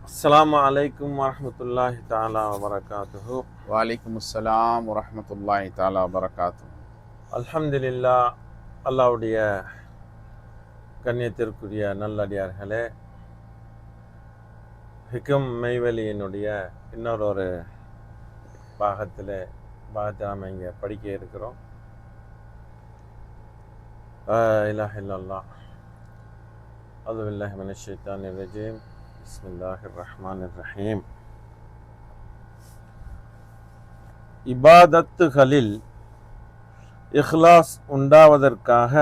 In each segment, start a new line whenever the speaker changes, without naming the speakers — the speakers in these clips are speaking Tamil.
அஸ்ஸலாமு அலைக்கும் வரஹ்மத்துல்லாஹி தஆலா வபரகாத்துஹு.
வலைக்கும் அஸ்ஸலாம் வரஹ்மத்துல்லாஹி தஆலா வபரகாத்துஹு.
அல்ஹம்துலில்லாஹ். அல்லாஹ்வுடைய கண்ணியத்திற்குரிய நல்லடியார்களே, ஹிகம் மெய்வெளியினுடைய இன்னொரு பாகத்தை நாம் இங்கே படிக்க இருக்கிறோம். லா இலாஹ இல்லல்லாஹ். அஊது பில்லாஹி மினஷ் ஷைத்தானிர் ரஜீம். பிஸ்மில்லாஹிர் ரஹ்மானிர் ரஹீம். இபாதத்துகளில் இஹ்லாஸ் உண்டாவதற்காக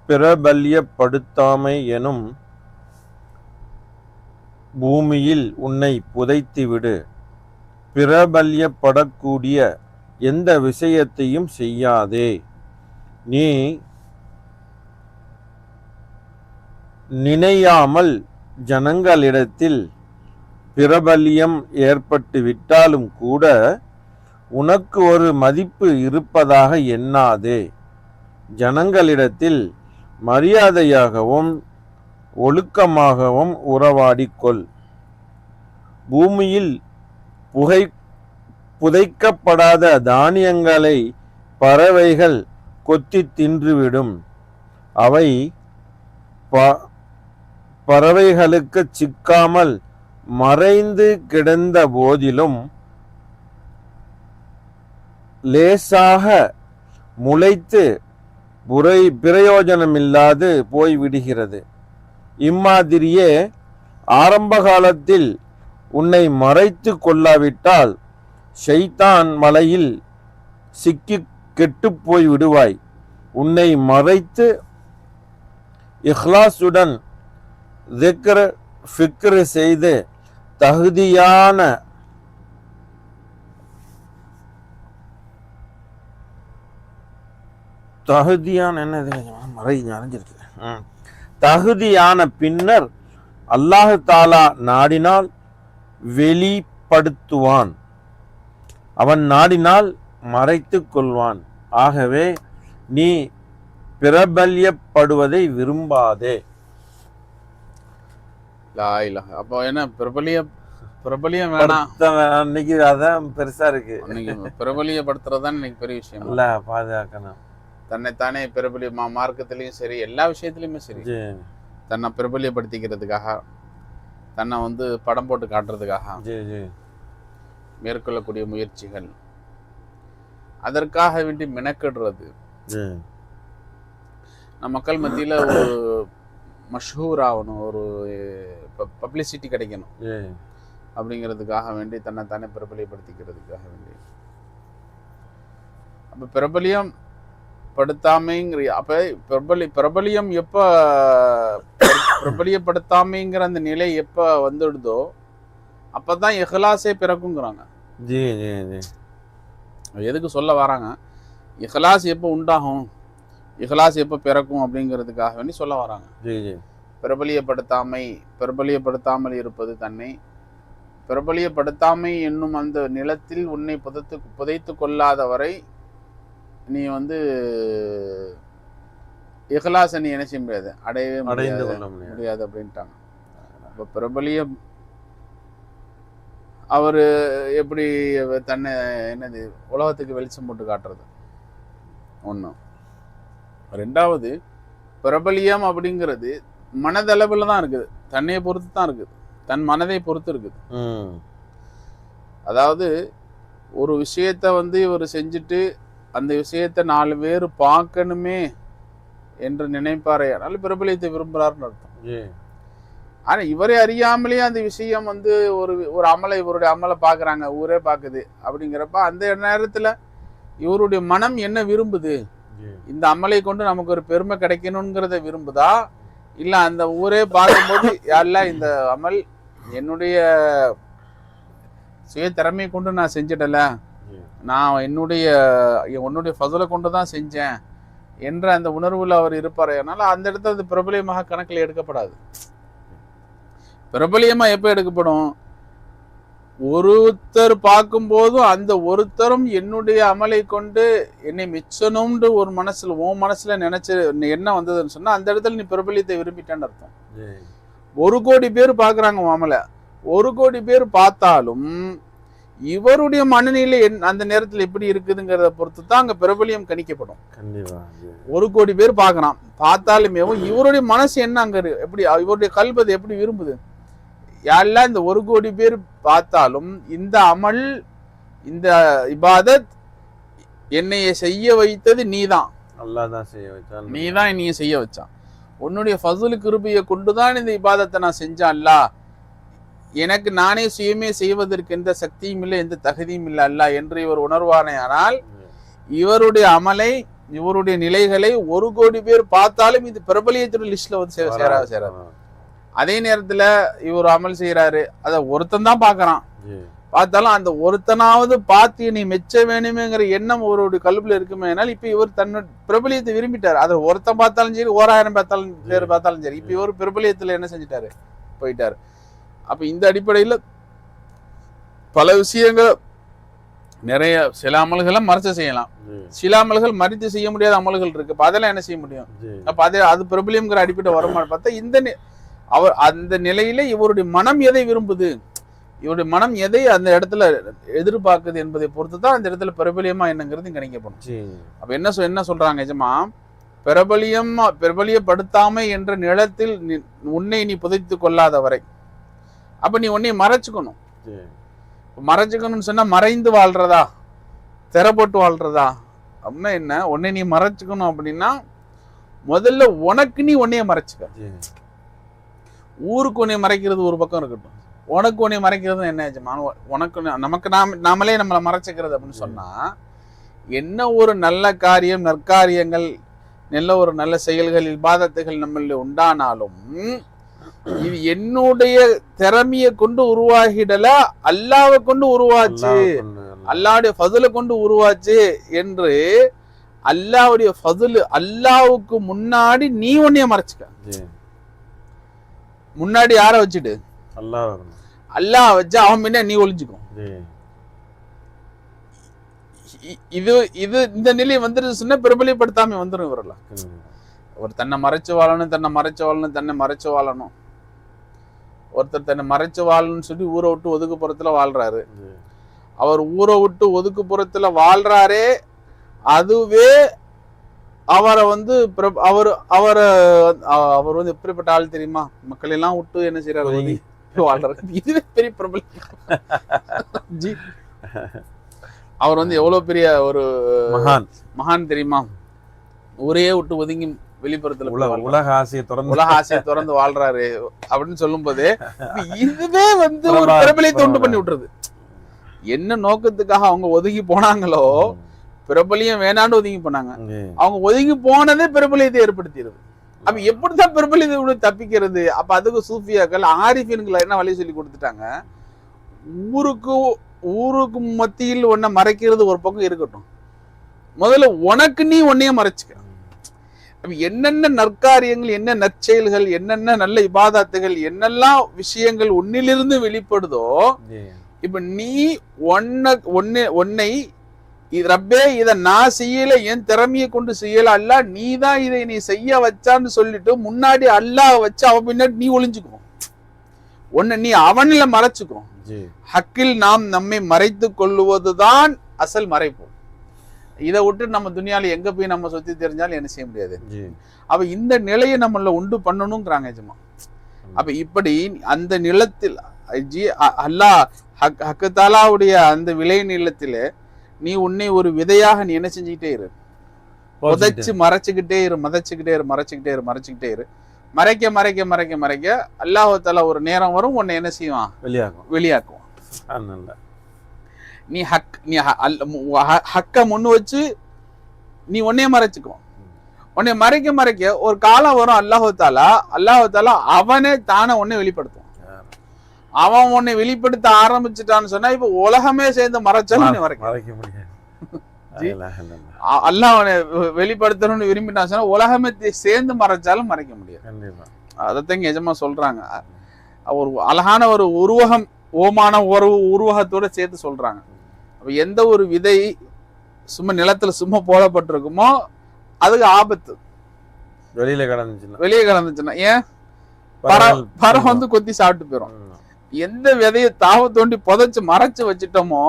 பிரபல்யப்படுத்தாமை எனும் பூமியில் உன்னை புதைத்துவிடு. பிரபல்யப்படக்கூடிய எந்த விஷயத்தையும் செய்யாதே. நீ நினையாமல் ஜனங்களிடத்தில் பிரபல்யம் ஏற்பட்டு விட்டாலும் கூட உனக்கு ஒரு மதிப்பு இருப்பதாக எண்ணாதே. ஜனங்களிடத்தில் மரியாதையாகவும் ஒழுக்கமாகவும் உறவாடிக்கொள். பூமியில் புதைக்கப்படாத தானியங்களை பறவைகள் கொத்தி தின்றுவிடும். அவை பறவைகளுக்கு சிக்காமல் மறைந்து கிடந்த போதிலும் லேசாக முளைத்து பிரயோஜனமில்லாது போய்விடுகிறது. இம்மாதிரியே ஆரம்ப காலத்தில் உன்னை மறைத்து கொள்ளாவிட்டால் ஷைத்தான் மலையில் சிக்கி கெட்டு போய் விடுவாய். உன்னை மறைத்து இஹ்லாசுடன் திக்ர் ஃபிக்ர் செய்து தகுதியான தகுதியான பின்னர் அல்லாஹ் தாலா நாடினால் வெளிப்படுத்துவான். அவன் நாடினால் மறைத்து கொள்வான். ஆகவே நீ பிரபல்யப்படுவதை விரும்பாதே.
அப்போ என்ன பிரபலியம் வேணாம்.
இன்னைக்கு அதான் பெருசா இருக்கு.
பிரபலியப்படுத்துறதுதான் இன்னைக்கு பெரிய விஷயம்
இல்ல. பாதுகாக்கணும்
தன்னைத்தானே. பிரபலியமா மார்க்கத்திலையும் சரி, எல்லா விஷயத்திலையுமே சரி, தன்னை பிரபலியப்படுத்திக்கிறதுக்காக, தன்னை படம் போட்டு காட்டுறதுக்காக மேற்கொள்ளக்கூடிய முயற்சிகள், அதற்காக வேண்டி மெனக்கிடுறது, நம்ம மக்கள் மத்தியில ஒரு மஷூர் ஆகணும், ஒரு பப்ளிசிட்டி கிடைக்கணும் அப்படிங்கிறதுக்காக வேண்டி தன்னைத்தானே பிரபலியப்படுத்திக்கிறதுக்காக வேண்டி. அப்ப பிரபலியம் படுத்தாமைங்கிற பிரபலியம் எப்ப பிரபலியப்படுத்தாமைங்கிற அந்த நிலை எப்ப வந்துடுதோ அப்பதான் இஹ்லாஸே பிறக்குங்கிறாங்க. எதுக்கு சொல்ல வராங்க? இஹ்லாஸ் எப்ப உண்டாகும், இஹ்லாஸ் எப்ப பிறக்கும் அப்படிங்கிறதுக்காக வேண்டி சொல்ல வராங்க. பிரபலியப்படுத்தாமல் இருப்பது தன்னை பிரபலியப்படுத்தாமை என்னும் அந்த நிலத்தில் உன்னை புதைத்து கொள்ளாத வரை நீ இஹ்லாஸை நீ என்ன செய்ய முடியாது, அடையவே முடியாது அப்படின்ட்டாங்க. அப்ப பிரபலியம் அவரு எப்படி தன்னை என்னது உலகத்துக்கு வெளிச்சம் போட்டு காட்டுறது ஒண்ணு. ரெண்டாவது, பிரபலியம் அப்படிங்கிறது மனதளவுல தான் இருக்குது, தன்னையை பொறுத்து தான் இருக்குது, தன் மனதை பொறுத்து இருக்குது. அதாவது ஒரு விஷயத்த இவர் செஞ்சுட்டு அந்த விஷயத்த 4 பேர் பார்க்கணுமே என்று நினைப்பாரே, அதனால பிரபலியத்தை விரும்புறாருன்னு அர்த்தம். ஆனா இவரே அறியாமலே அந்த விஷயம் ஒரு அமலை, இவருடைய அமலை பாக்குறாங்க, ஊரே பாக்குது. அப்படிங்கிறப்ப அந்த நேரத்துல இவருடைய மனம் என்ன விரும்புது? இந்த அமலை கொண்டு நமக்கு ஒரு பெருமை கிடைக்கணுங்கிறத விரும்புதா, இல்ல அந்த ஊரே பார்க்கும்போது யாரெல்லாம் இந்த அமல் என்னுடைய சுய திறமையை கொண்டு நான் செஞ்சிடல, நான் உன்னுடைய ஃபضலை கொண்டு தான் செஞ்சேன் என்ற அந்த உணர்வுல அவர் இருப்பாரு. அதனால அந்த இடத்துல அது பிரபலியமாக கணக்கில் எடுக்கப்படாது. பிரபலியமா எப்ப எடுக்கப்படும்? ஒருத்தர் பார்க்கும்போதும் அந்த ஒருத்தரும் என்னுடைய அமலை கொண்டு என்னை மிச்சணும்னு ஒரு உன் மனசுல நினைச்சு என்ன வந்ததுன்னு சொன்னா அந்த இடத்துல நீ பிரபலியத்தை விரும்பிட்டேன்னு அர்த்தம். 1 கோடி பேர் பாக்குறாங்க மாமலை. 1 கோடி பேர் பார்த்தாலும் இவருடைய மனநிலை அந்த நேரத்தில் எப்படி இருக்குதுங்கிறத பொறுத்து தான் அங்க பிரபலியம் கணிக்கப்படும். 1 கோடி பேர் பார்க்கறான், பார்த்தாலுமே இவருடைய மனசு என்ன அங்க எப்படி, இவருடைய கல்பது எப்படி விரும்புது. யாரெல்லாம் இந்த 1 கோடி பேர் பார்த்தாலும் இந்த அமல், இந்த இபாதத் என்னைய செய்ய வைத்தது நீதான், நீதான் என்னைய செய்ய வச்சான், உன்னுடைய ஃபஸ்ல் கிருபையை கொண்டுதான் இந்த இபாதத்தை நான் செஞ்சேன். அல்லாஹ் எனக்கு நானே சுயமே செய்வதற்கு எந்த சக்தியும் இல்லை, எந்த தகுதியும் இல்லை அல்லாஹ் என்று இவர் உணர்வானே. ஆனால் இவருடைய அமலை, இவருடைய நிலைகளை 1 கோடி பேர் பார்த்தாலும் இது பிரபலியத்துடைய லிஸ்ட்ல வந்து சேராது. அதே நேரத்துல இவர் அமல் செய்யறாரு, அதை ஒருத்தன் தான் பாக்குறான், பார்த்தாலும் அந்த ஒருத்தனாவது பார்த்து நீ மெச்ச வேணுமேங்கிற எண்ணம் அவருடைய கல்வில இருக்குமே. இப்ப இவர் தன்னோட பிரபலியத்தை விரும்பிட்டாரு. அதை ஒருத்தன் பார்த்தாலும் சரி, 1000 பார்த்தாலும் பேர் பார்த்தாலும் சரி, இப்ப இவர் பிரபலியத்துல என்ன செஞ்சிட்டாரு, போயிட்டாரு. அப்ப இந்த அடிப்படையில பல விஷயங்கள் நிறைய, சில அமல்களை மறைச்சு செய்யலாம், சில அமல்கள் மறித்து செய்ய முடியாத அமல்கள் இருக்கு. அப்ப அதெல்லாம் என்ன செய்ய முடியும்? அப்ப அது பிரபலியம்ங்கிற அடிப்படை வருமானு பார்த்தா இந்த அவர் அந்த நிலையில இவருடைய மனம் எதை விரும்புது, இவருடைய மனம் எதை அந்த இடத்துல எதிர்பார்க்குது என்பதை பொறுத்து தான் அந்த இடத்துல பிரபலியமா என்னங்கிறது கணிக்கப்படும். அப்ப என்ன சொல்றாங்க எஜமா, பிரபலியப்படுத்தாமை என்ற நிலத்தில் உன்னை நீ புதைத்து கொள்ளாத வரை, அப்ப நீ உன்னை மறைச்சுக்கணும். மறைச்சுக்கணும்னு சொன்னா மறைந்து வாழ்றதா, திரை போட்டு வாழ்றதா அப்படின்னா என்ன? உன்னை நீ மறைச்சுக்கணும் அப்படின்னா முதல்ல உனக்கு நீ உன்னைய மறைச்சுக்க. ஊருக்கு உன்னை மறைக்கிறது ஒரு பக்கம் இருக்கட்டும், உனக்கு உன்னை மறைக்கிறது என்ன ஆச்சுமா, உனக்கு நமக்கு நாமளே நம்மளை மறைச்சிக்கிறது அப்படின்னு சொன்னா என்ன ஒரு நல்ல காரியம், நற்காரியங்கள், ஒரு நல்ல செயல்கள், இபாதத்துகள் நம்மள உண்டானாலும் இது என்னுடைய திறமையை கொண்டு உருவாகிடல, அல்லாவை கொண்டு உருவாச்சு, அல்லாவுடைய ஃபதுலை கொண்டு உருவாச்சு என்று அல்லாவுடைய ஃபதுல், அல்லாவுக்கு முன்னாடி நீ உன்னைய மறைச்சுக்க. முன்னாடி யார வச்சுட்டு அல்லாஹ் வச்சா அவன் முன்ன நீ ஒளிஞ்சுக்கும். இது இந்த நிலை வந்துருச்சு சொன்னா பிரபலியப்படுத்தாம வந்துடும். இவரெல்லாம் ஒரு தன்னை மறைச்சு வாழணும், ஒருத்தர் தன்னை மறைச்சு வாழணும்னு சொல்லி ஊரை விட்டு ஒதுக்குப்புறத்துல வாழ்றாரு. அவர் ஊரை விட்டு ஒதுக்குப்புறத்துல வாழ்றாரே, அதுவே அவரை வந்து அவர் வந்து எப்படிப்பட்ட ஆள் தெரியுமா, மக்கள் எல்லாம் விட்டு என்ன செய்யறாரு, வாழ்றாரு. இதுவே பெரிய பிரபலம். அவர் வந்து எவ்வளவு பெரிய ஒரு மகான் தெரியுமா, ஊரையே விட்டு ஒதுங்கி வெளிப்புறத்துல
உலக ஆசையை
திறந்து வாழ்றாரு அப்படின்னு சொல்லும் போது இதுவே வந்து ஒரு பிரபலியத்தை உண்டு பண்ணி விட்டுறது. என்ன நோக்கத்துக்காக அவங்க ஒதுங்கி போனாங்களோ, பிரபலியம் வேணான்னு ஒதுங்கி போனாங்க, அவங்க ஒதுங்கி போனதே பிரபலியத்தை ஏற்படுத்திடுது. அப்ப எப்படிதான் பிரபலியத்தை தப்பிக்கிறது? அப்ப அதுக்கு சூஃபியாக்கள், ஆரிஃபின்களை என்ன வழி சொல்லி கொடுத்துட்டாங்க, ஊருக்கு மத்தியில் ஒன்ன மறைக்கிறது ஒரு பக்கம் இருக்கட்டும், முதல்ல உனக்கு நீ ஒன்னைய மறைச்சுக்க. என்னென்ன நற்காரியங்கள், என்ன நற்செயல்கள், என்னென்ன நல்ல இபாதத்துகள், என்னெல்லாம் விஷயங்கள் உன்னிலிருந்து வெளிப்படுதோ, இப்ப நீ உன்னை ரப்பே இதை நான் செய்யல, என் திறமையை கொண்டு செய்யல, அல்ல நீதான் இதை நீ செய்ய வச்சான்னு சொல்லிட்டு முன்னாடி அல்லாஹ் வச்சு அவன் பின்னாடி நீ ஒளிஞ்சுக்கணும், ஒன்னு நீ அவனில மறைச்சுக்கணும். ஹக்கில் நாம் நம்மை மறைத்து கொள்ளுவதுதான் அசல் மறைப்பு. இதை விட்டு நம்ம துனியால எங்க போய் நம்ம சுத்தி தெரிஞ்சாலும் என்ன செய்ய முடியாது. அப்ப இந்த நிலையை நம்மள உண்டு பண்ணணுங்கிறாங்க ஜமா. அப்ப இப்படி அந்த நிலத்தில் அல்லாஹ் ஹக்கத்தாலாவுடைய அந்த விளை நிலத்தில நீ உன்னை ஒரு விதையாக நீ என்ன செஞ்சுக்கிட்டே இரு, புதைச்சு மறைச்சுக்கிட்டே இரு, மறைச்சுக்கிட்டே இரு. மறைக்க அல்லாஹ் தஆலா ஒரு நேரம் வரும், உன்னை என்ன செய்வான், வெளியாக்குவான். நீ ஹக்க முன்னு வச்சு நீ உன்னைய மறைச்சுக்குவான். உன்னை மறைக்க ஒரு காலம் வரும், அல்லாஹ் தஆலா அவனே தானே உன்னை வெளிப்படுத்துவான். அவன் உன்னை வெளிப்படுத்த ஆரம்பிச்சுட்டான்னு சொன்னா இப்ப உலகமே சேர்ந்து மறைச்சாலும் மறைக்க முடியாது. அல்லாஹ் அவனை வெளிப்படுத்தணும்னு விரும்பிட்டான் சொன்னா உலகமே சேர்ந்து மறைச்சாலும் மறைக்க முடியாது. அதத்தான் எஜமா சொல்றாங்க. ஒரு அழகான ஒரு உருவகம், ஓமான ஒரு உருவகத்தோட சேர்த்து சொல்றாங்க. அப்ப எந்த ஒரு விதை சும்மா நிலத்துல சும்மா போடப்பட்டிருக்குமோ அதுக்கு ஆபத்து, வெளியே கிடந்துச்சுன்னா. ஏன் பறவை வந்து கொத்தி சாப்பிட்டு போயிடும். எந்த விதையை தாவ தோண்டி புதைச்சு மறைச்சு வச்சுட்டோமோ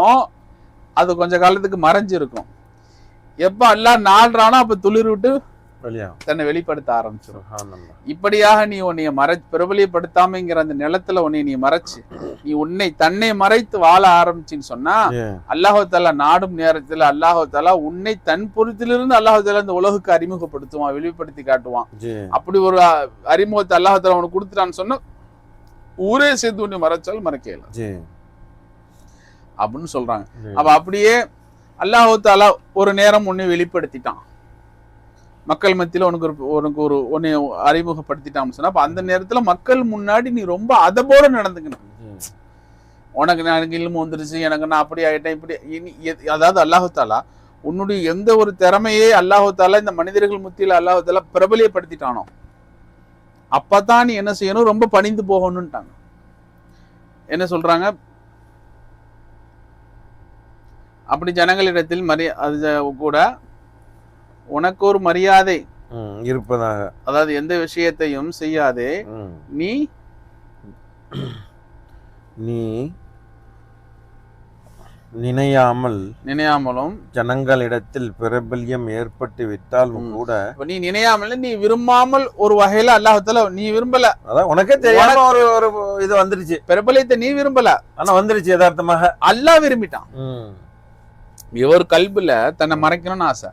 அது கொஞ்ச காலத்துக்கு மறைஞ்சு இருக்கும். எப்ப எல்லாம் நாடுறானோ அப்ப துளிர் விட்டு தன்னை வெளிப்படுத்த ஆரம்பிச்சிடும். இப்படியாக நீ உன்னைய பிரபலியப்படுத்தாமங்கிற அந்த நிலத்துல உன்னை நீ மறைச்சு நீ தன்னை மறைத்து வாழ ஆரம்பிச்சுன்னு சொன்னா அல்லாஹால நாடும் நேரத்துல அல்லாஹால உன்னை தன் பொறுத்திலிருந்து அல்லாஹால இந்த உலகுக்கு அறிமுகப்படுத்துவான், வெளிப்படுத்தி காட்டுவான். அப்படி ஒரு அறிமுகத்தை அல்லாஹால உனக்கு கொடுத்துட்டான்னு சொன்னா ஊரே சேர்த்து உன்னை மறைச்சாலும் மறைக்கல அப்படின்னு சொல்றாங்க. அப்ப அப்படியே அல்லாஹால ஒரு நேரம் உன்னை வெளிப்படுத்திட்டான், மக்கள் மத்தியில உனக்கு ஒரு உன்னை அறிமுகப்படுத்திட்டான்னு சொன்னா அப்ப அந்த நேரத்துல மக்கள் முன்னாடி நீ ரொம்ப அதபோட நடந்துக்கணும். உனக்கு இல்மு வந்துருச்சு, எனக்கு நான் அப்படி ஆயிட்டேன் இப்படி. அதாவது அல்லாஹாலா உன்னுடைய எந்த ஒரு திறமையே அல்லாஹாலா இந்த மனிதர்கள் மத்தியில அல்லாஹாலா பிரபலியப்படுத்திட்டானோ அப்பதான் நீ என்ன செய்யணும், ரொம்ப பணிந்து போகணும்ட்டாங்க. என்ன சொல்றாங்க, அப்படி ஜனங்களிடத்தில் அது கூட உனக்கு ஒரு மரியாதை
இருப்பதாக,
அதாவது எந்த விஷயத்தையும் செய்யாதே நீ நினையாமலும் ஜனங்களிடத்தில் பிரபல்யம் ஏற்பட்டு விட்டால் கூட நீ நினையாமல் நீ விரும்பாமல் ஒரு வகையில அல்லாஹ்தால நீ விரும்பல,
அதான் உனக்கே தெரியாம ஒரு இது வந்துருச்சு,
பிரபலியத்தை நீ விரும்பல ஆனா
வந்துருச்சு யதார்த்தமாக
அல்லாஹ் விரும்பிட்டான். இவர் கல்புல தன்னை மறைக்கணும்னு ஆசை,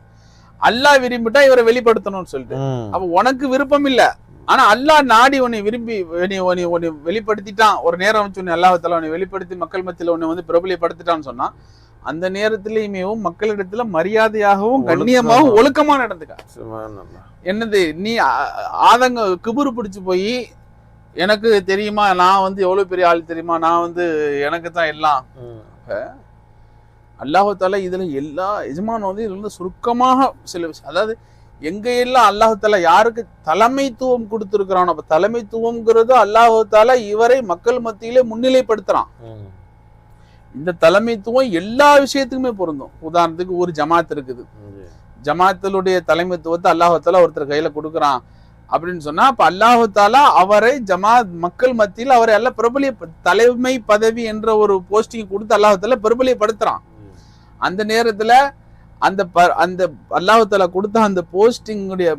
அல்லாஹ் விரும்பிட்டா இவரை வெளிப்படுத்தணும்னு சொல்லிட்டு. அப்ப உனக்கு விருப்பம் இல்ல, ஆனா அல்லாஹ் நாடி உன்னை விரும்பி உன்னை வெளிப்படுத்திட்டான். ஒரு நேரம் வச்சு உன்னை அல்லாஹ்தால உன்னை வெளிப்படுத்தி மக்கள் மத்தியில உன்னை வந்து பிரபலியப்படுத்திட்டான்னு சொன்னா அந்த நேரத்திலயும் மக்களிடத்துல மரியாதையாகவும் கண்ணியமாகவும் ஒழுக்கமா நடந்துக்க. என்னது நீ கிபுரு பிடிச்சு போய் எனக்கு தெரியுமா, நான் வந்து எவ்வளவு பெரிய ஆள் தெரியுமா, நான் வந்து எனக்கு தான் எல்லாம். அல்லாஹால இதுல எல்லா எஜமானும் வந்து இதுல சுருக்கமாக சில விஷயம், அதாவது எங்க எல்லாம் அல்லாஹால யாருக்கு தலைமைத்துவம் கொடுத்திருக்கிறான். அப்ப தலைமைத்துவம்ங்கிறது அல்லாஹால இவரை மக்கள் மத்தியிலே முன்னிலைப்படுத்துறான். இந்த தலைமைத்துவம் எல்லா விஷயத்துக்குமே பொருந்தும். உதாரணத்துக்கு ஒரு ஜமாத் இருக்குது, ஜமாத்தினுடைய தலைமைத்துவத்தை அல்லாஹால ஒருத்தர் கையில கொடுக்குறான் அப்படின்னு சொன்னா அப்ப அல்லாஹால அவரை ஜமாத் மக்கள் மத்தியில் அவரை எல்லாம் பிரபலிய தலைமை பதவி என்ற ஒரு போஸ்டிங் கொடுத்து அல்லாஹால பிரபலியப்படுத்துறான். அந்த நேரத்துல அந்த அல்லாஹ்தாலா கொடுத்த அந்த போஸ்டிங்குடைய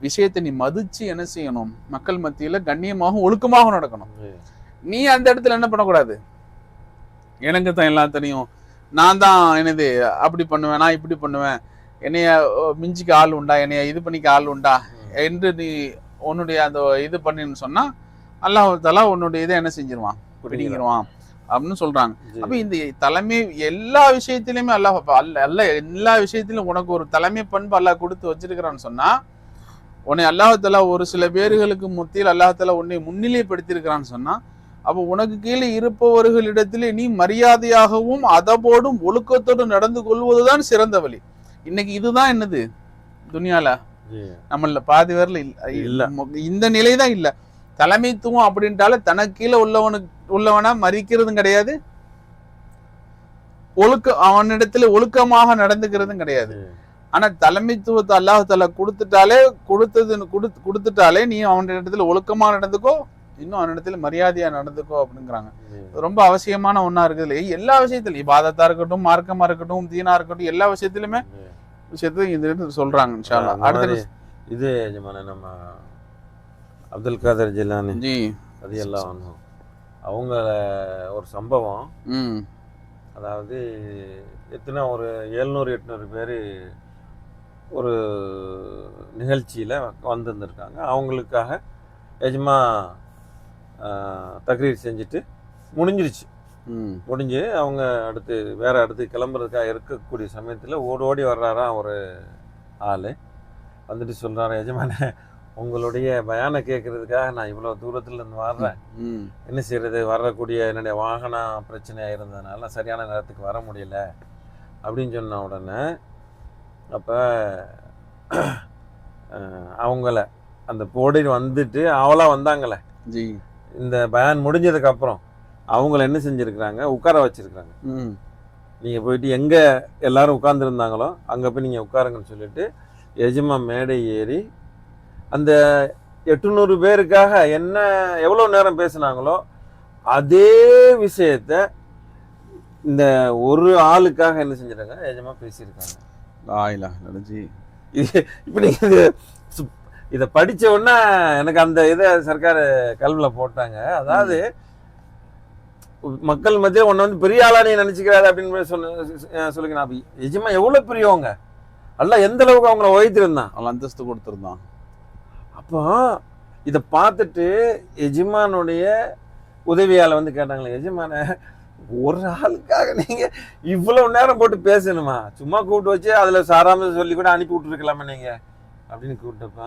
விஷயத்தை நீ மதிச்சு என்ன செய்யணும், மக்கள் மத்தியில கண்ணியமாகவும் ஒழுக்கமாக நடக்கணும். நீ அந்த இடத்துல என்ன பண்ணக்கூடாது, எனக்கு தான் எல்லாம் தெரியும், நான் தான் என்னது அப்படி பண்ணுவேன், நான் இப்படி பண்ணுவேன், என்னைய மிஞ்சிக்க ஆள் உண்டா, என்னைய இது பண்ணிக்க ஆள் உண்டா என்று நீ உன்னுடைய அந்த இது பண்ணின்னு சொன்னா அல்லாஹ்தாலா உன்னுடைய இதை என்ன செஞ்சிருவான், பிடிங்கிடுவான் அப்படின்னு சொல்றாங்க. அப்ப இந்த தலைமை எல்லா விஷயத்திலுமே எல்லா விஷயத்திலும் உனக்கு ஒரு தலைமை பண்பு அல்லாஹ் கொடுத்து வச்சிருக்கிறான்னு சொன்னா உன்னை அல்லாஹ்தாலா ஒரு சில பேர்களுக்கு மத்தியில் அல்லாஹ்தாலா உன்னை முன்னிலைப்படுத்தியிருக்கிறான்னு சொன்னா அப்ப உனக்கு கீழே இருப்பவர்களிடத்திலே நீ மரியாதையாகவும் அதபோடும் ஒழுக்கத்தோடு நடந்து கொள்வதுதான் சிறந்த வழி. இன்னைக்கு இதுதான் என்னது துனியால நம்மள பாதி பேர்ல இல்ல, இந்த நிலைதான் இல்ல. தலைமைத்துவம் அப்படின்ட்டால தனக்கு கீழே உள்ளவனா மதிக்கிறதும் கிடையாது, அவனிடத்துல ஒழுக்கமாக நடந்துக்கிறதும் கிடையாது. ஆனா தலைமைத்துவத்தை அல்லாஹ்தாலா கொடுத்துட்டாலே நீ அவனிடத்துல ஒழுக்கமா நடந்துக்கோ, இன்னும் அவனிடத்துல மரியாதையா நடந்துக்கோ அப்படிங்கிறாங்க. ரொம்ப அவசியமான ஒன்னா இருக்குது. எல்லா விஷயத்திலும் இபாதத்தா இருக்கட்டும், மார்க்கமா இருக்கட்டும், தீனா இருக்கட்டும், எல்லா விஷயத்திலுமே இந்த சொல்றாங்க. இன்ஷா அல்லாஹ் அடுத்த
இது நம்ம அப்துல் காதர் ஜிலானி ரலியல்லாஹு அவங்க ஒரு சம்பவம், அதாவது எத்தனை ஒரு 700-800 பேர் ஒரு நிகழ்ச்சியில் வந்திருந்திருக்காங்க. அவங்களுக்காக எஜமா தக்ரீர் செஞ்சுட்டு முடிஞ்சு அவங்க அடுத்து கிளம்புறதுக்காக இருக்கக்கூடிய சமயத்தில் ஓடி வர்றாராம் ஒரு ஆள். வந்துட்டு சொல்கிறாரு, எஜமான உங்களுடைய பயானை கேட்கறதுக்காக நான் இவ்வளோ தூரத்துல இருந்து வர்றேன், என்ன செய்யறது, வரக்கூடிய என்னுடைய வாகன பிரச்சனையாக இருந்ததுனால சரியான நேரத்துக்கு வர முடியல அப்படின்னு சொன்ன உடனே அப்போ அவங்கள அந்த போடி வந்துட்டு அவளா வந்தாங்களே இந்த பயான் முடிஞ்சதுக்கு அப்புறம் அவங்கள என்ன செஞ்சிருக்கிறாங்க, உட்கார வச்சிருக்கிறாங்க. நீங்கள் போயிட்டு எங்கே எல்லாரும் உட்கார்ந்துருந்தாங்களோ அங்கே போய் நீங்கள் உட்காருங்கன்னு சொல்லிட்டு எஜமா மேடை ஏறி அந்த 800 பேருக்காக என்ன எவ்வளவு நேரம் பேசினாங்களோ அதே விஷயத்த இந்த ஒரு ஆளுக்காக என்ன செஞ்சிருக்காங்க எஜமா பேசியிருக்காங்க. இப்ப நீங்க இதை படிச்ச உடனே எனக்கு அந்த இதை சர்க்கார் கல்வில போட்டாங்க. அதாவது மக்கள் மத்தியில் ஒன்னு வந்து பெரிய ஆளா நீ நினைச்சுக்கிறாரு அப்படின்னு சொல்லுங்க. நான் எஜமா எவ்வளவு பெரியவங்க, அல்ல எந்த அளவுக்கு அவங்கள உயர்த்திருந்தான்,
அவன் அந்தஸ்து கொடுத்துருந்தான்.
அப்போ இதை பார்த்துட்டு எஜமானுடைய உதவியால வந்து கேட்டாங்களே, எஜமான ஒரு ஆளுக்காக நீங்க இவ்வளவு நேரம் போட்டு பேசணுமா, சும்மா கூப்பிட்டு வச்சு அதுல சாராம சொல்லி கூட அனுப்பி விட்டுருக்கலாமா நீங்க அப்படின்னு கூப்பிட்டப்ப,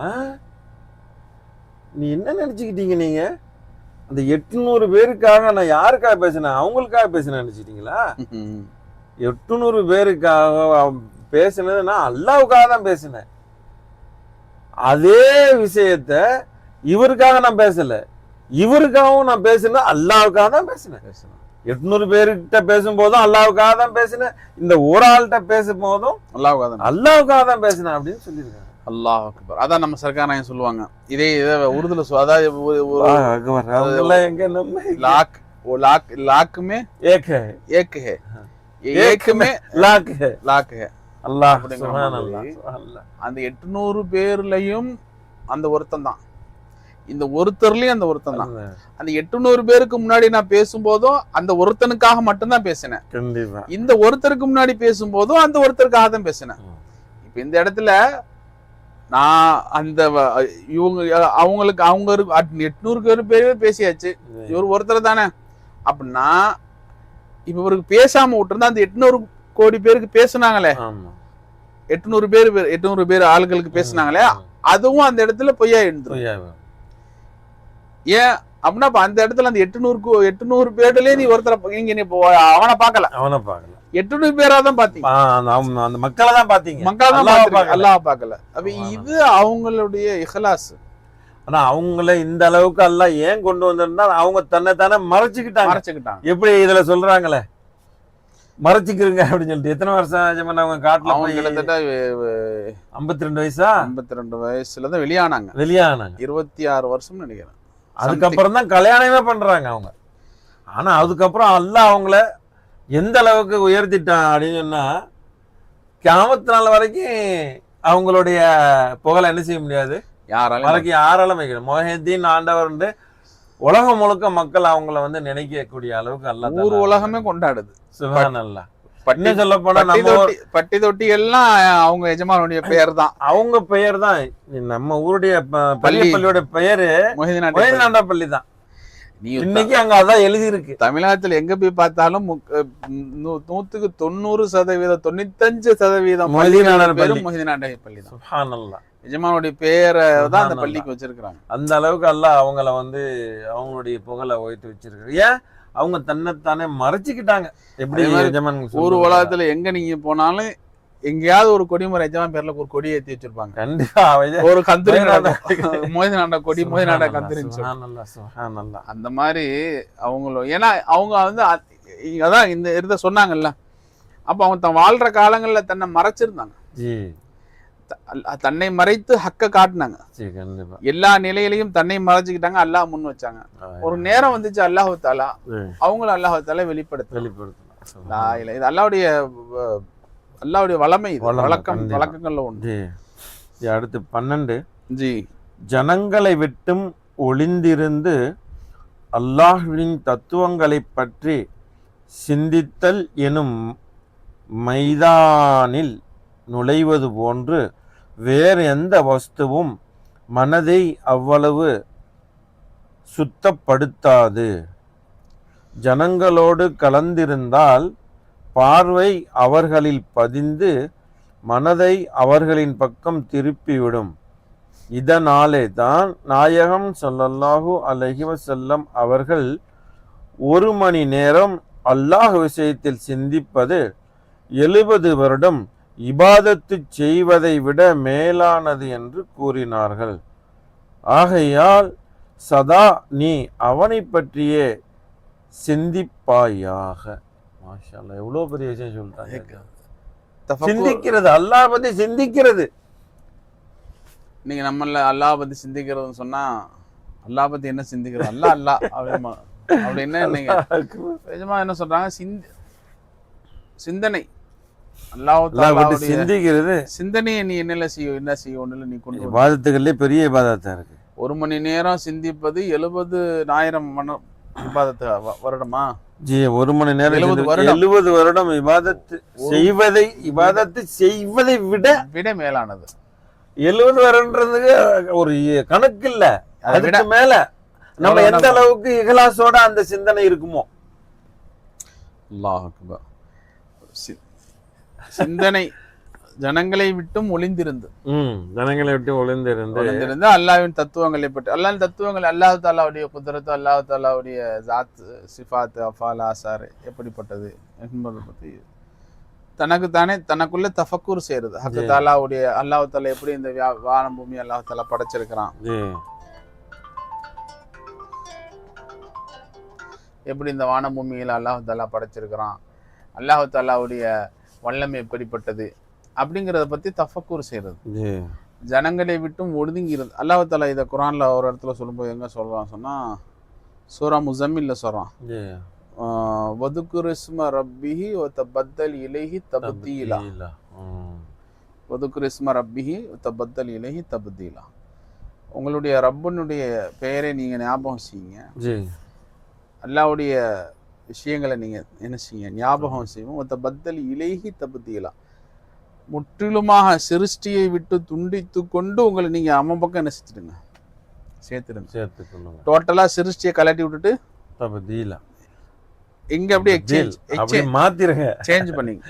நீ என்ன நினைச்சுக்கிட்டீங்க, நீங்க அந்த 800 பேருக்காக நான் யாருக்காக பேசினேன், அவங்களுக்காக பேசினேன் நினைச்சிட்டீங்களா? 800 பேருக்காக பேசினது நான் அல்லாவுக்காக தான் பேசினேன். அதே விஷயத்த இவருக்காக நான் பேசல, இவருக்காகவும் நான் பேசினேன், அல்லாவுக்காக தான் பேசினேன். 800 பேருக்கிட்ட பேசும்போதும் அல்லாவுக்காக தான் பேசினேன், இந்த ஒரு ஆள்கிட்ட பேசும் போதும் அல்லாவுக்காக தான் பேசினேன் அப்படின்னு சொல்லியிருக்காங்க.
அல்லாஹ் அக்பர். அதான் நம்ம சர்க்கார் சொல்லுவாங்க, இதே உருதுல அதாவது லாக் वो लाक में एक है लाक है
அல்லாஹ்.
அந்த 800 பேர்லயும் அந்த ஒருத்தன் தான், இந்த ஒருத்தர்லயும் அந்த ஒருத்தன் தான். அந்த 800 பேருக்கு முன்னாடி நான் பேசும்போதும் அந்த ஒருத்தனுக்காக மட்டும்தான் பேசினேன், இந்த ஒருத்தருக்கு முன்னாடி பேசும்போதும் அந்த ஒருத்தருக்காக தான் பேசினேன். இப்ப இந்த இடத்துல நான் அந்த இவங்க அவங்களுக்கு அவங்க 800 பேரே பேசியாச்சு, இவர் ஒருத்தர் தானே அப்படின்னா, இப்ப இவருக்கு பேசாம விட்டுருந்தா அந்த 800 கோடி பேருக்கு பேசுனாங்களே, 800 பேர் ஆளுகளுக்கு பேசுனாங்களே, அதுவும் அந்த இடத்துல பொய்யா இருந்துரும். ஏன் அப்படின்னா அந்த இடத்துல அந்த 800 பேர்லயே நீ ஒருத்தர இங்க நீ அவனை பார்க்கல 800 பேரா தான் பாத்தீங்க,
அந்த மக்களை தான் பாத்தீங்க,
அல்லாஹ் பார்க்கல. அப்ப இது அவங்களுடைய இஹ்லாஸ்.
ஆனா அவங்கள இந்த அளவுக்கு அல்லாஹ் ஏன் கொண்டு வந்திருந்தா, அவங்க தன்னை தானே மறைச்சுக்கிட்டாங்க. எப்படி இதுல சொல்றாங்களே மறைச்சிக்கிறங்க அப்படின்னு சொல்லிட்டு. எத்தனை வருஷம் அவங்க காட்டுல
அவங்க கிட்டத்தட்ட
52 வயசா
52 வயசுலதான் வெளியானாங்க 26 வருஷம் நினைக்கிறேன்.
அதுக்கப்புறம் தான் கல்யாணமே பண்றாங்க அவங்க. ஆனா அதுக்கப்புறம் அல்லாஹ் அவங்கள எந்த அளவுக்கு உயர்த்திட்டான் அப்படின்னு சொன்னா, கியாமத் நாள் வரைக்கும் அவங்களுடைய புகழை என்ன செய்ய முடியாது, யாராலும் வைக்கணும். மொஹிதீன் ஆண்டவர் உலகம் முழுக்க மக்கள் அவங்கள வந்து நினைக்கக்கூடிய அளவுக்கு அல்லாஹ்
ஊர் உலகமே கொண்டாடுது.
சுப்ஹானல்லாஹ். இன்னும் சொல்ல போனா
பட்டி தொட்டி எல்லாம் அவங்க எஜமானுடைய பெயர் தான்,
அவங்க பெயர் தான். நம்ம ஊருடைய பள்ளியோட பெயரு மொஹிதீன் பள்ளி தான். இன்னைக்கு அங்க அதான் எழுதி இருக்கு.
தமிழகத்துல எங்க போய் பார்த்தாலும் 100க்கு 90% 95% மொஹிதீன் பள்ளி தான்.
சுப்ஹானல்லாஹ்.
எஜமானுடைய பேரை தான் அந்த பள்ளிக்கு வச்சிருக்காங்க.
அந்த அளவுக்கு அல்லாஹ் அவங்கள வந்து அவங்களுடைய புகழை உயர்த்தி வச்சிருக்காரு. ஏன் அவங்க தன்னைத்தானே மறைச்சுக்கிட்டாங்க. எப்படி
ஒரு உலகத்துல எங்க நீங்க போனாலும் எங்கேயாவது ஒரு கொடிமரம் எஜமான் பேர்ல ஒரு கொடி ஏற்றி வச்சிருப்பாங்க.
கண்டிப்பா
ஒரு கந்திரி மொஹிதீன் கொடி மொஹிதீன் கந்திரின்னு அந்த மாதிரி அவங்களும். ஏன்னா அவங்க வந்து அதான் இந்த இருந்த சொன்னாங்கல்ல, அப்ப அவங்க தன் வாழ்ற காலங்கள்ல தன்னை மறைச்சிருந்தாங்க, தன்னை மறைத்து ஹக்க காட்டினாங்க. எல்லா நிலையிலையும் தன்னை மறைச்சுக்கிட்டாங்க, அல்லாஹ் முன் வச்சாங்க. ஒரு நேரம் வந்துச்சு அல்லாஹ் தாலா அவங்களும் அல்லாஹ் தாலா வெளிப்படுத்த. இது அல்லாஹ்வுடைய வளமை, வழக்கங்கள்ல ஒன்று.
அடுத்து 12 ஜனங்களை விட்டும் ஒளிந்திருந்து அல்லாஹ்வின் தத்துவங்களை பற்றி சிந்தித்தல் எனும் மைதானில் நுழைவது போன்று வேறு எந்த வஸ்துவும் மனதை அவ்வளவு சுத்தப்படுத்தாது. ஜனங்களோடு கலந்திருந்தால் பார்வை அவர்களில் பதிந்து மனதை அவர்களின் பக்கம் திருப்பிவிடும். இதனாலே தான் நாயகம் ஸல்லல்லாஹு அலைஹி வஸல்லம் அவர்கள் 1 மணி நேரம் அல்லாஹ் விஷயத்தில் சிந்திப்பது 70 வருடம் இபாதத்து செய்வதை விட மேலானது என்று கூறினார்கள். ஆகையால் சதா நீ அவனை பற்றியே சிந்திப்பாயாக. மாஷா அல்லாஹ், எவ்வளவு பெரிய விஷயம் சொல்லிட்டாங்க. சிந்திக்கிறது, அல்லாஹ் பத்தி சிந்திக்கிறது.
நீங்க நம்மள அல்லாஹ் பத்தி சிந்திக்கிறதுன்னு சொன்னா அல்லாஹ் பத்தி என்ன சிந்திக்கிறது? அல்லாஹ் அப்படி என்ன நீங்க நிஜமா என்ன சொல்றாங்க? சிந்தனை அல்லாஹ்
சிந்திக்கிறது
சிந்தனையை நீ என்ன செய்ய ஒண்ணுல நீ கொண்டு
இபாதத்துகளே பெரிய இபாதத்தா இருக்கு.
1 மணி நேரம் சிந்திப்பது 70,000 இபாதத்து வருடமா?
ஜி 1 மணி நேரம்
70
வருடம் இபாதத்து செய்வதை விட
மேலானது.
70 வருடம்ன்றதுக்கு ஒரு கணக்கு இல்ல. அதுக்கு மேல நம்ம எந்த அளவுக்கு இஹ்லாஸோட அந்த சிந்தனை இருக்குமோ.
அல்லாஹ் அக்பர். சிந்தனை ஜனங்களை விட்டும் ஒளிந்திருந்து அல்லாஹ்வின் தத்துவங்களை பற்றி, அல்லாஹ்வின் தத்துவங்கள், அல்லாஹ் தாலாவுடைய குத்ரத்து, அல்லாஹ் தாலாவுடைய ஜாத், சிஃபாத், அஃபால், ஆசார் எப்படிப்பட்டது என்பதை பற்றி தனக்குள்ள தஃபக்கூர் செய்யறது. ஹக்கு தாலாவுடைய அல்லாஹ் தாலா எப்படி இந்த வானம் பூமி அல்லாஹ் தாலா படைச்சிருக்கிறான், எப்படி இந்த வான பூமியில் அல்லாஹ் தாலா படைச்சிருக்கிறான், அல்லாஹ் தாலாவுடைய வல்லமை எப்படிப்பட்டது அப்படிங்கிறத பத்தி தஃபக்கூர் செய்யறது. ஜனங்களை விட்டும் ஒதுங்கிறது. அல்லாஹ் தாலா இதை குரான்ல ஒரு இடத்துல சொல்லும்போது எங்க சொல்றான் சொன்னா, சூரா முஸம்மில்ல சொல்றான், வதுக்குர் இஸ்ம ரப்பிஹி வ தபத்தல் இலைஹி தப்தீலா. வதுக்குர் இஸ்ம ரப்பிஹி வ தபத்தல் இலைஹி தப்தீலா. உங்களுடைய ரப்பனுடைய பெயரை நீங்க ஞாபகம் செய்யுங்க, அல்லாஹ்வுடைய விஷயங்களை நீங்க என்ன செய்ய ஞாபகம் செய்வோம். பத்தல் இலேஹி தபுத்தீலா, முற்றிலுமாக சிருஷ்டியை விட்டு துண்டித்து கொண்டு உங்களை நீங்க அவன் பக்கம் என்ன செஞ்சிடுங்க, சேர்த்துடுங்க. டோட்டலா சிருஷ்டியை கலட்டி விட்டுட்டு தபுத்தீலா இங்க அப்படியே
மாத்திருங்க,
சேஞ்ச் பண்ணீங்க.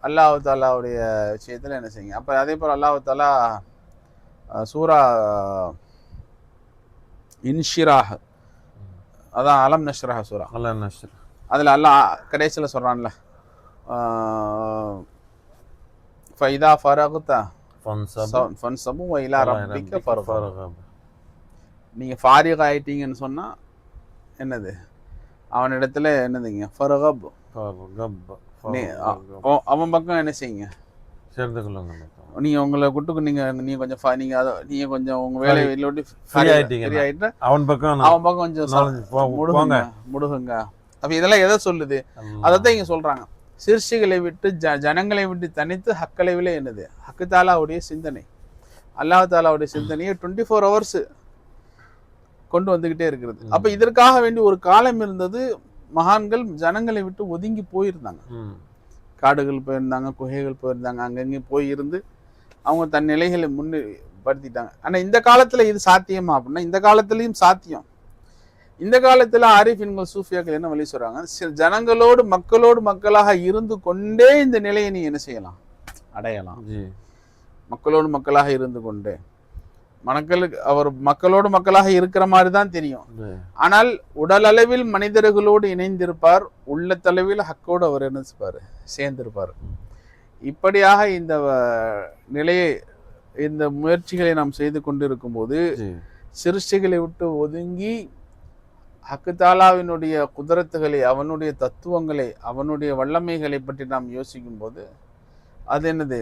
அல்லாஹ் தாலாவுடைய விஷயத்துல என்ன செய்யுங்க. அப்ப அதே போல அல்லாஹ் தாலா சூரா இன்ஷிராஹ், அதான் அலம் நஷ்ரஹ சூரா, அதுல அல்லாஹ் கடைசியில் சொல்றான்ல, ஃபைதா ஃபரக்த ஃபன்சபு வ இலா ரப்பிக ஃபர்கப். நீங்க ஃபாரிக் ஆயிட்டீங்கன்னு சொன்னா என்னது, அவனிடத்துல என்னதுங்க, ஃபர்கப், அவன் பக்கம் என்ன செய்யுங்க, சேர்ந்து கொள்ளுங்க. நீங்க உங்களை கூட்டுக்கு நீங்க கொஞ்சம் உங்க வேலையை வெளியோட்டி ஃப்ரீ ஆயிட்டு அவன் பக்கம் கொஞ்சம் முடுகுங்க. அப்ப இதெல்லாம் எதை சொல்லுது? அதைத்தான் இங்க சொல்றாங்க. சிறுசிகளை விட்டு ஜனங்களை விட்டு தனித்து ஹக்கலைவில என்னது, ஹக்கு தாலாவுடைய சிந்தனை, அல்லாஹ் தாலாவுடைய சிந்தனையை 24 hours கொண்டு வந்துகிட்டே இருக்கிறது. அப்ப இதற்காக வேண்டி ஒரு காலம் இருந்தது, மகான்கள் ஜனங்களை விட்டு ஒதுங்கி போயிருந்தாங்க, காடுகள் போயிருந்தாங்க, குகைகள் போயிருந்தாங்க, அங்கங்கே போய் இருந்து அவங்க தன் நிலைகளை முன்னிறுத்திட்டாங்க. ஆனா இந்த காலத்துல இது சாத்தியமா அப்படின்னா, இந்த காலத்திலயும் சாத்தியம். இந்த காலத்துல ஆரிஃபின்கள் சூஃபியாக்கள் என்ன வழி சொல்றாங்க, ஜனங்களோடு மக்களாக இருந்து கொண்டே இந்த நிலையை நீ என்ன செய்யலாம், அடையலாம். மக்களோடு மக்களாக இருந்து கொண்டே, அவர் மக்களோடு மக்களாக இருக்கிற மாதிரி தான் தெரியும், ஆனால் உடல் அளவில் மனிதர்களோடு இணைந்திருப்பார், உள்ளத்தளவில் ஹக்கோடு அவர் என்ன செய்வார், சேர்ந்திருப்பார். இப்படியாக இந்த நிலையை, இந்த முயற்சிகளை நாம் செய்து கொண்டிருக்கும் போது சிருஷ்டிகளை விட்டு ஒதுங்கி ஹக்கு தாலாவினுடைய குதிரத்துகளை, அவனுடைய தத்துவங்களை, அவனுடைய வல்லமைகளை பற்றி நாம் யோசிக்கும் போது அது என்னது,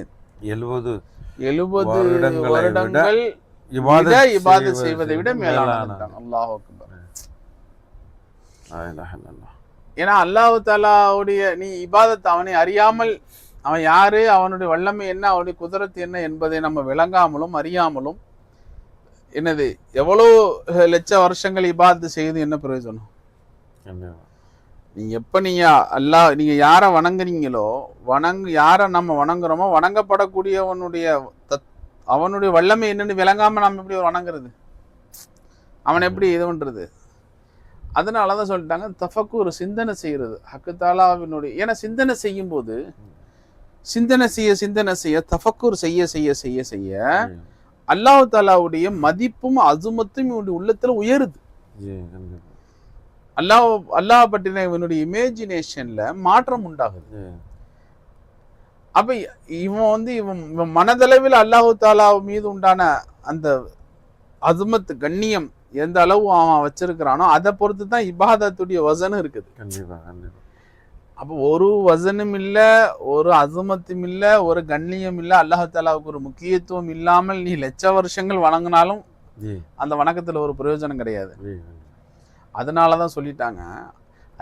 70 வருடங்கள் இபாதத் செய்வதை விட மேலானது. அல்லாஹ் அக்பர். ஏன்னா அல்லாஹ் தாலாவுடைய நீ இபாதத் அவனை அறியாமல், அவன் யாரு, அவனுடைய வல்லமை என்ன, அவனுடைய குதிரத்து என்ன என்பதை நம்ம விளங்காமலும் அறியாமலும் என்னது எவ்வளவு லட்ச வருஷங்கள் இபாதத்து செய்து என்ன பிரயோஜனம்? நீங்க எப்ப நீங்க நீங்க யார வணங்குறீங்களோ, யார நம்ம வணங்குறோமோ, வணங்கப்படக்கூடியவனுடைய அவனுடைய வல்லமை என்னன்னு விளங்காம நம்ம எப்படி வணங்குறது, அவன் எப்படி இது பண்றது? அதனாலதான் சொல்லிட்டாங்க தஃபக்கூர், சிந்தனை செய்யறது ஹக்கு தாலாவினுடைய. ஏன்னா சிந்தனை செய்யும் போது, சிந்தனை செய்ய தஃபக்கூர் செய்ய அல்லாஹ் தாலாவுடைய மதிப்பும் அசுமத்தும் இவனுடைய உள்ளத்துல உயருது. அல்லாஹ் பற்றின இவனுடைய இமேஜினேஷன்ல மாற்றம் உண்டாகுது. அப்ப இவன் மனதளவில் அல்லாஹ் தாலா மீது உண்டான அந்த அசுமத்து, கண்ணியம் எந்த அளவு அவன் வச்சிருக்கிறானோ அதை பொறுத்து தான் இபாதத்துடைய வசனம் இருக்குது. அப்போ ஒரு வசனும் இல்ல, ஒரு அசுமத்தும் இல்ல, ஒரு கண்ணியம் இல்ல, அல்லாஹ் தாலாவுக்கு ஒரு முக்கியத்துவம் இல்லாமல் நீ லட்ச வருஷங்கள் வணங்கினாலும் அந்த வணக்கத்துல ஒரு பிரயோஜனம் கிடையாது. அதனாலதான் சொல்லிட்டாங்க,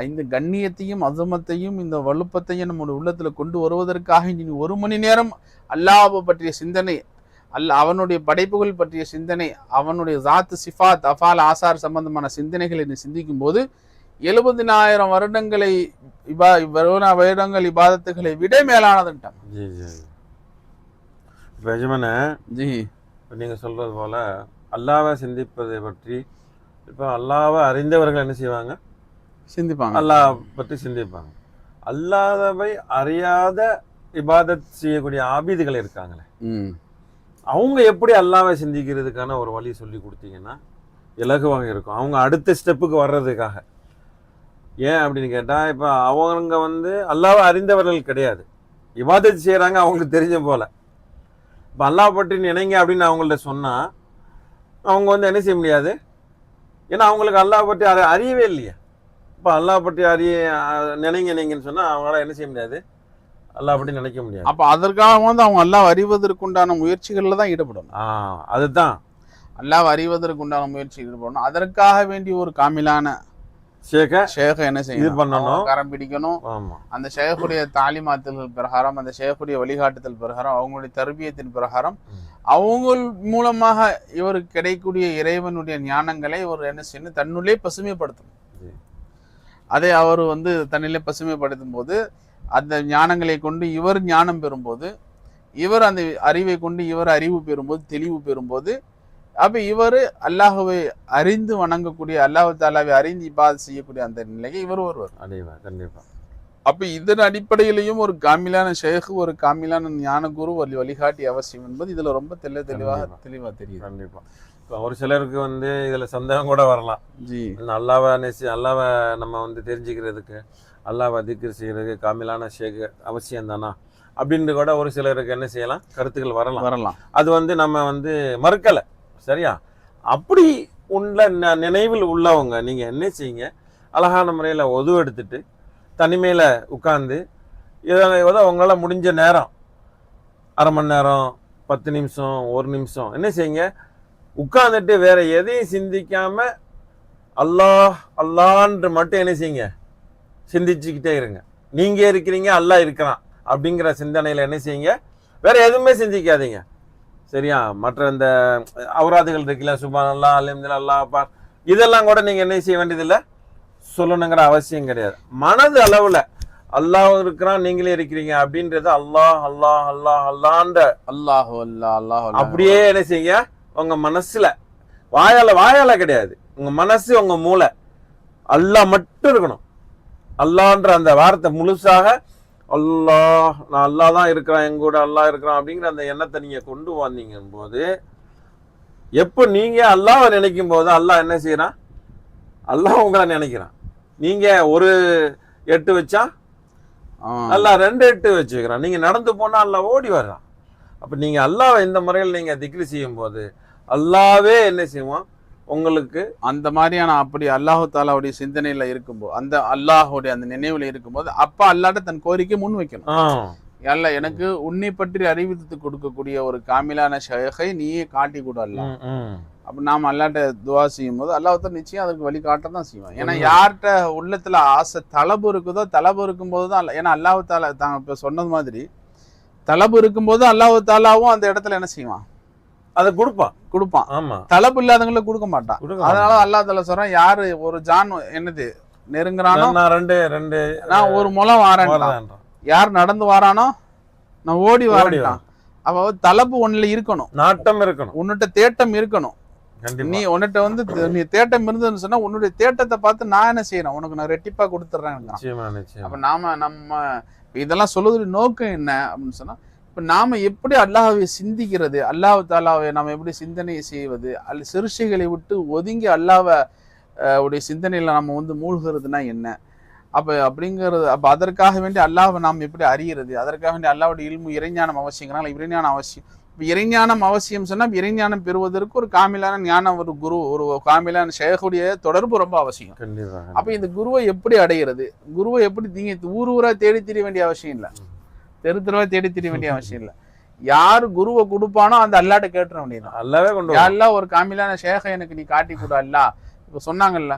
இந்த கண்ணியத்தையும் அசுமத்தையும் இந்த வலுப்பத்தையும் நம்முடைய உள்ளத்துல கொண்டு வருவதற்காக நீ 1 மணி நேரம் அல்லாஹ்வை பற்றிய சிந்தனை, அவனுடைய படைப்புகள் பற்றிய சிந்தனை, அவனுடைய ஜாத்து சிஃபாத் அஃபால் ஆசார் சம்பந்தமான சிந்தனைகளை நீ சிந்திக்கும் போது 70,000 வருடங்களை வருடங்கள் இபாதத்துகளை விட மேலானதுன்ட்டாங்க.
நீங்க சொல்றது போல அல்லாஹ்வை சிந்திப்பதை பற்றி இப்போ அல்லாஹ்வை அறிந்தவர்கள் என்ன செய்வாங்க? சிந்திப்பாங்க. அல்லாஹ் பற்றி சிந்திப்பாங்க. அல்லாஹ்வை அறியாத இபாதத் செய்யக்கூடிய ஆபீதுகள் இருக்காங்களே, அவங்க எப்படி அல்லாஹ்வை சிந்திக்கிறதுக்கான ஒரு வழி சொல்லி கொடுத்தீங்கன்னா இலகுவாக இருக்கும், அவங்க அடுத்த ஸ்டெப்புக்கு வர்றதுக்காக. ஏன் அப்படின்னு கேட்டால், இப்போ அவங்க அல்லாஹ்வை அறிந்தவர்கள் கிடையாது, இபாதத் செய்கிறாங்க அவங்களுக்கு தெரிஞ்ச போல. இப்போ அல்லாஹ் பற்றி நினைங்க அப்படின்னு அவங்கள்ட்ட சொன்னால் அவங்க என்ன செய்ய முடியாது, ஏன்னா அவங்களுக்கு அல்லாஹ் பற்றி அறியவே இல்லையா. இப்போ அல்லாஹ் பற்றி நினைங்கன்னு சொன்னால் அவங்களால என்ன செய்ய முடியாது, அல்லாஹ் பற்றி நினைக்க முடியாது.
அப்போ அதற்காக அவங்க அல்லாஹ் அறிவதற்குண்டான முயற்சிகளில் தான் ஈடுபடணும்.
அதுதான்
அல்லாஹ் அறிவதற்குண்டான முயற்சி ஈடுபடணும். அதற்காக வேண்டிய ஒரு காமிலான ஷேக என்ன செய்யணும், கரம் பிடிக்கணும். அந்த ஷேகுடைய தாலிமாத்தல்கள் பிரகாரம், அந்த ஷேகுடைய வழிகாட்டுதல் பிரகாரம், அவங்களுடைய தர்பியத்தின் பிரகாரம் அவங்க மூலமாக இவருக்கு கிடைக்கக்கூடிய இறைவனுடைய ஞானங்களை ஒரு என்ன செய்யணும், தன்னுள்ளே பசுமைப்படுத்தணும். அதை அவர் தன்னிலே பசுமைப்படுத்தும் போது அந்த ஞானங்களை கொண்டு இவர் ஞானம் பெறும்போது, இவர் அந்த அறிவை கொண்டு இவர் அறிவு பெறும்போது, தெளிவு பெறும்போது, அப்ப இவர் அல்லாஹுவை அறிந்து வணங்கக்கூடிய, அல்லாஹ் தாலாவை அறிந்து இபாதத் செய்யக்கூடிய அந்த நிலையை இவர் ஒருவர்.
கண்டிப்பா.
அப்ப இதன் அடிப்படையிலையும் ஒரு காமிலான ஷேக், ஒரு காமிலான ஞான குரு வழிகாட்டி அவசியம் என்பது இதுல ரொம்ப தெளிவா தெரியும்.
கண்டிப்பா. ஒரு சிலருக்கு இதுல சந்தேகம் கூட வரலாம், அல்லாஹ்வை நம்ம தெரிஞ்சுக்கிறதுக்கு, அல்லாஹ்வை திக்ர் செய்யறதுக்கு காமிலான ஷேக் அவசியம் தானா அப்படின்னு கூட ஒரு சிலருக்கு என்ன செய்யலாம், கருத்துக்கள் வரலாம். அது நம்ம மறுக்கலை, சரியா? அப்படி உள்ள நினைவில் உள்ளவங்க நீங்க என்ன செய்யுங்க, அழகான முறையில் எடுத்துட்டு தனிமையில உட்கார்ந்து ஏதோ உங்களால முடிஞ்ச நேரம், 1/2 மணி நேரம், 10 நிமிஷம், 1 நிமிஷம் என்ன செய்யுங்க, உட்கார்ந்துட்டு வேற எதையும் சிந்திக்காம அல்லாஹ் அல்லாஹ்ன்ற மட்டும் என்ன செய்யுங்க, சிந்திச்சுக்கிட்டே இருங்க. நீங்க இருக்கிறீங்க, அல்லாஹ் இருக்கிறான் அப்படிங்கிற சிந்தனையில என்ன செய்யுங்க, வேற எதுவுமே சிந்திக்காதீங்க, சரியா? மற்ற இந்த அவுராதுகள் இருக்குல்ல, சுப்ஹானல்லாஹ், அல்ஹம்துலில்லாஹ், அல்லாஹ் அக்பர், இதெல்லாம் கூட நீங்க என்ன செய்ய வேண்டியதில்லை, சொல்லணுங்கிற அவசியம் கிடையாது. மனது அளவுல அல்லாஹ் இருக்கிறான், நீங்களே இருக்கிறீங்க அப்படின்றது அல்லாஹ் அல்லாஹ் அல்லாஹ் அல்லாஹ்ன்ற
அல்லாஹ் அல்லாஹ் அல்லாஹ்
அப்படியே என்ன செய்யுங்க, உங்க மனசுல வாயால கிடையாது, உங்க மனசு உங்க மூளை அல்லாஹ் மட்டும் இருக்கணும். அல்லாஹ்ன்ற அந்த வார்த்தை முழுசாக அல்லாஹ், நான் அல்லாஹ் தான் இருக்கிறான், எங்க கூட அல்லாஹ் இருக்கிறான் அப்படிங்கிற அந்த எண்ணத்தை நீங்க கொண்டு வந்தீங்க போது, எப்போ நீங்க அல்லாஹ்வை நினைக்கும் போது அல்லாஹ் என்ன செய்யறான், அல்லாஹ் உங்களை நினைக்கிறான். நீங்க ஒரு 8 வச்சா அல்லாஹ் 2 8 வச்சுக்கிறான். நீங்க நடந்து போனா அல்லாஹ் ஓடி வர்றான். அப்ப நீங்க அல்லாஹ்வை இந்த முறையில் நீங்க திக்ர் செய்யும் போது அல்லாஹ்வே என்ன செய்வான், உங்களுக்கு
அந்த மாதிரியான அப்படி அல்லாஹு தாலாவுடைய சிந்தனையில இருக்கும்போது, அந்த அல்லாஹுடைய அந்த நினைவுல இருக்கும்போது அப்பா அல்லாட்ட தன் கோரிக்கை முன் வைக்கணும். அல்ல, எனக்கு உன்னை பற்றி அறிவித்து கொடுக்கக்கூடிய ஒரு காமிலான ஷேகை நீயே காட்டி கூட அல்ல. அப்ப நாம அல்லாட்ட துவா செய்யும் போது அல்லாஹ் நிச்சயம் அதற்கு வழி காட்டதான் செய்வான். ஏன்னா யார்கிட்ட உள்ளத்துல ஆசை தலபு இருக்குதோ, தலபு இருக்கும் போதுதான், ஏன்னா அல்லாஹு தாலா தாங்க இப்ப சொன்னது மாதிரி தலபு இருக்கும்போது அல்லாஹு தாலாவும் அந்த இடத்துல என்ன செய்வான்,
அதை கொடுப்பான்.
ஆமா, தலப்பு இல்லாதவங்களை கொடுக்க மாட்டான். அதனால அல்லாஹ் தாலா சொல்றான், யாரு ஒரு ஜான் என்னது நெருங்குறானோ, நான் 1 முழம் வாரேன், யார் நடந்து வாரானோ நான் ஓடி வாரேன். அப்ப தலப்பு ஒண்ணுல இருக்கணும்,
நாட்டம் இருக்கணும்,
உன்னிட்ட தேட்டம் இருக்கணும். நீ உன்னிட்ட நீ தேட்டம் இருந்ததுன்னு சொன்னா உன்னுடைய தேட்டத்தை பார்த்து நான் என்ன செய்யறேன், உனக்கு நான் ரெட்டிப்பா கொடுத்துட்றேன். அப்ப நம்ம இதெல்லாம் சொல்லுவது நோக்கம் என்ன அப்படின்னு சொன்னா, இப்ப நாம எப்படி அல்லாஹ்வை சிந்திக்கிறது, அல்லாஹ் தாலாவை நாம எப்படி சிந்தனை செய்வது, சிறுஷைகளை விட்டு ஒதுங்கி அல்லாஹ்வை உடைய சிந்தனையில நம்ம மூழ்கிறதுனா என்ன, அப்படிங்கிறது. அப்ப அதற்காக வேண்டி அல்லாஹ்வை நாம் எப்படி அறிகிறது, அதற்காக வேண்டி அல்லாஹ்வுடைய இல்மு இறைஞானம் அவசியங்கிறாங்க. இறைஞானம் அவசியம். இறைஞானம் அவசியம் சொன்னா இறைஞானம் பெறுவதற்கு ஒரு காமிலான ஞானம், ஒரு குரு, ஒரு காமிலான ஷேகுடைய தொடர்பு ரொம்ப அவசியம். அப்ப இந்த குருவை எப்படி அடைகிறது, குருவை எப்படி நீங்க ஊர் ஊரா தேடி திரிய வேண்டிய அவசியம் இல்லை, தெரு தெருவா தேடி திரிய வேண்டிய அவசியம் இல்லை. யாரு குருவை கொடுப்பானோ அந்த அல்லாட்ட கேட்டுற வேண்டியது.
அல்லாவே கொண்டு
அல்லா ஒரு காமிலான ஷேகை எனக்கு நீ காட்டி கொடு அல்லா. இப்ப சொன்னாங்கல்ல,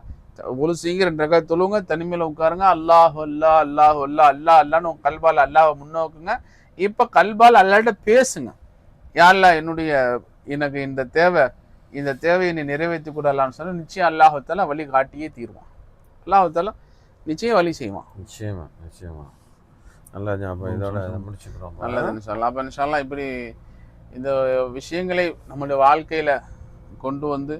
ஒரு சீங்க 2 ரகாத் தொழுங்க, தனிமையில உட்காருங்க, அல்லாஹ் அல்லா அல்லாஹ் அல்லா அல்லா அல்லான்னு கல்பால் அல்லாவை முன்னோக்குங்க. இப்ப கல்பால் அல்லாட்ட பேசுங்க, யாழ்லா எனக்கு இந்த தேவையை நீ நிறைவேற்றி கொடலான்னு சொன்னா நிச்சயம் அல்லாஹால வழி காட்டியே தீர்வான். அல்லாஹால நிச்சயம் வழி செய்வான்.
நிச்சயமா நிச்சயமா. நல்லா இதோட முடிச்சுக்கிறோம்.
நல்லது இன்ஷால்லா. அப்ப இன்ஷால்லா இப்படி இந்த விஷயங்களை நம்முடைய வாழ்க்கையில கொண்டு வந்து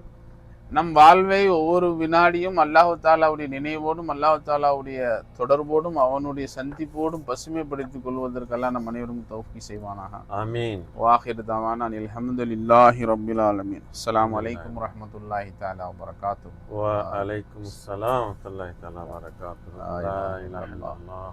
நம் வாழ்வை ஒவ்வொரு வினாடியும் அல்லாஹு தாலாவுடைய நினைவோடும் அல்லாஹு தாலாவுடைய தொடர்போடும் அவனுடைய சந்திப்போடும் பசுமைப்படுத்திக் கொள்வதற்கெல்லாம் நம் அனைவரும் தௌஃபீக் செய்வானாக.
ஆமீன்.
வாஹிர் தவானா அல்ஹம்துலில்லாஹி ரப்பில் ஆலமீன். அஸ்ஸலாமு அலைக்கும் வரஹ்மத்துல்லாஹி தஆலா வபரகாத்துஹு.
வ அலைக்கும் அஸ்ஸலாம் வரஹ்மத்துல்லாஹி தஆலா வபரகாத்துஹு. லா இலாஹா இல்லல்லாஹ்.